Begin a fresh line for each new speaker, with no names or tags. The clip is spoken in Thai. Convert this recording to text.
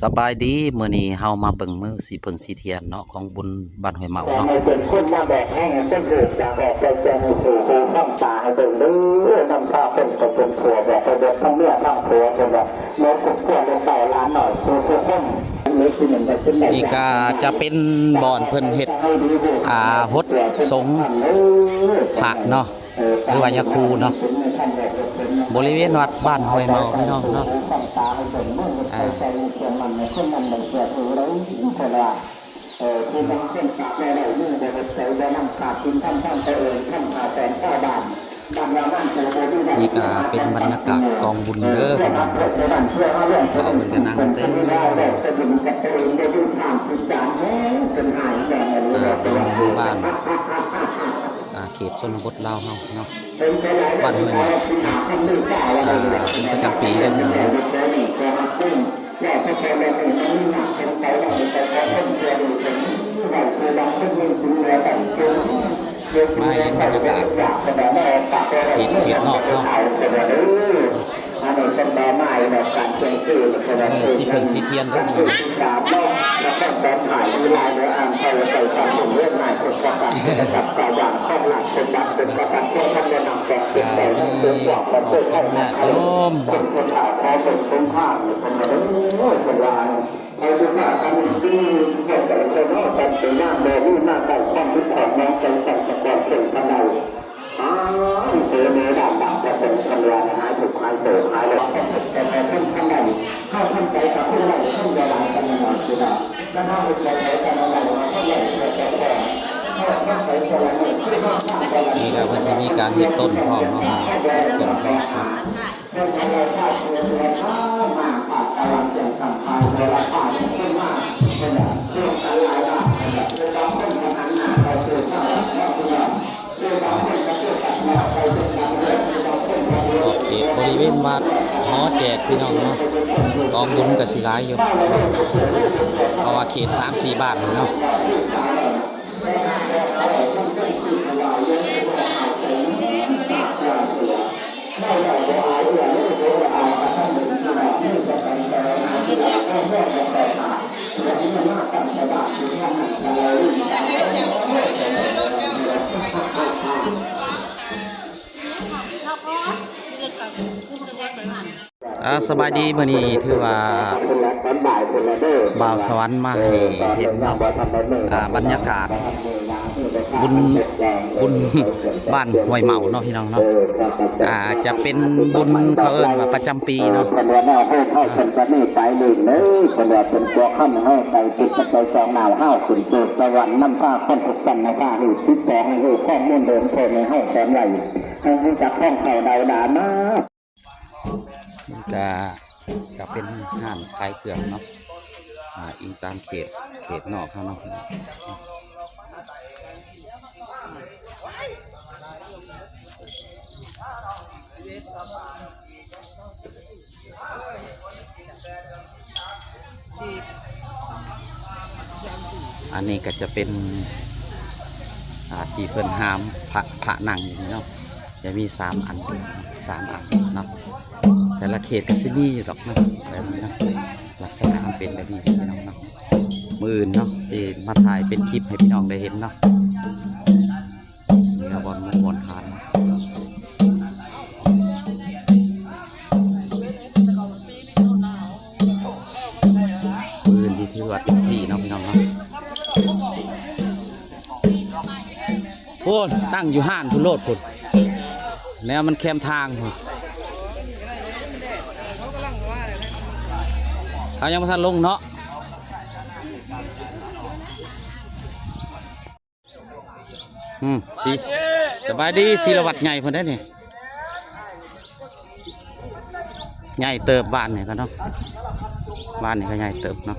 สบายดีมื้อนี้เฮามาเบิ่งมือสีเพิ่งสีเทียนเนาะของบุญบ้านห้วยเมาเนาะ
ให้เป็นคนมาแบกแห้งเส้นถือจากแบกไปแจงสู่สู่ข้ามตาให้เป็นเรื่องนำพาเป็นไปเป็นผัวแบกไปเดินทั้งเมื่อทั้งผัวเป็นแบบโน้ตกุ๊กเพื่อนลงเต่าล้านหน่อยตัวเสื้อผ้า
นี่ก็จะเป็นบ่อนเพิ่นเฮ็ดฮดสงผักเนาะหรือว่ายาคูเนาะบริเวณวัดบ้านห้วยเมาพี่น้องเนาะ
คือทางเส้นขาดในไหนมือเด็กเสยได้นำขาดกินท่านไปเองท่านขาแสนข้าวบาน
นี่ก็เป็นบรรยากาศกองบุญเด้อเขาเป็นกันนั่งเต้นบ้านเขตชนบทลาวเฮาเนาะบ้านห้วยเมาเป็นประจำปีเลยเนาะไม่บรรยากาศเขตนอกเนาะ
เป็นแม่ไม้แบบการเชียงซื่อ
สีเพิ่งสีเทียนก็มี
3 รอบแล้วก็แบบถ่ายวิไลในอ่างเขาใส่ความสมเรื่องนายคนประกาศกับกาวางข้อหลักเป็นแบบเป็นประกาศเชื่อมั่นในนำแก่เป็นแต่ในเรื่องหวังและเชื่อมั่นในเป็นคนข่าวแท้เป็นสงครามเป็นอะไรเป็นลายไอ้ที่สาธารณะที่เกี่ยวกับเรื่องนอกจากเป็นหน้าแม่ลูกหน้าแต่ความรู้ของน้องใจแต่สปอร์ตเก่งขนาดเสือเนื้อดำประเสริฐทำลายหายถูกหายเสือหายเลยแต่ในท่านข้างในเข้าท่านใจกับผู้ใหญ่ท่านจะลายกันหน่อยสินะแล้วถ้าเป็นใจกันอะไรท่านใหญ่จะแก่แก่ท่านใจจะลาย
นี่ก็มันจะมีการเห็ดต้นพร้อมเนาะต้นพร้อมครับ
ท่านทำลายชาติเมืองเมืองมาขาดกำลังอย่างสำคัญเวลาขาดขึ้นมาเป็นแบบเครื่องการลายได้แบบเรื่องต้นทำหน้าไปเจอข้าวแล้วคุณยอม
บริเวณวัดหอแจกพี่น้องเนาะกองบุญกับศิลาอยู่เพราะว่าเขต3-4 บาทเนาะสบายดีมื้อนี้ถือว่าบ่าวสวรรค์มาให้เห็นเนาะบรรยากาศบุญบ้านห้วยเมาเนาะพี่น้องเนาะจะเป็นบุญเขาเอิ้นว่าประจำปีเนาะ
คนว่าน้าให้เข้าคนจะไม่ไปหนึ่งเลยคนว่าเป็นตัวข้ามให้ไปติดไปจองหนาวห้าวขุนเสือสวรรค์น้ำผ้าคนทุกสันนะคะหูชิดแสงหูข้อมูลเดิมเทในห้องแสนไหลให้รู้จักห้องเข่าดาวดามา
จะเป็นห้างขายเครื่องเนาะอิงตามเขตนอกเขาเนาะอันนี้ก็จะเป็นที่เพิ่นหามพระนั่งอย่างนี้เนาะจะมี3 อันเนาะแต่ละเขตก็สิมีอยู่ดอกนะแบบนี้นะลักษณะมันเป็นแบบนี้พี่น้องเนาะมืออื่นเนาะสิมาถ่ายเป็นคลิปให้พี่น้องได้เห็นเนาะนี่ก็บอลมุกบอลคานมืออื่นที่ถือว่าเป็นที่เนาะพี่น้องเนาะโอ้ตั้งอยู่ห้านทุโรดพุ่นแล้วมันแคมทางพุ่นเขายังไม่ทันลงเนาะสิสบายดีศิลวัตรใหญ่เพิ่นได้นี่ใหญ่เติบบ้านนี่ก็เนาะบ้านนี่ก็ใหญ่เติบเนาะ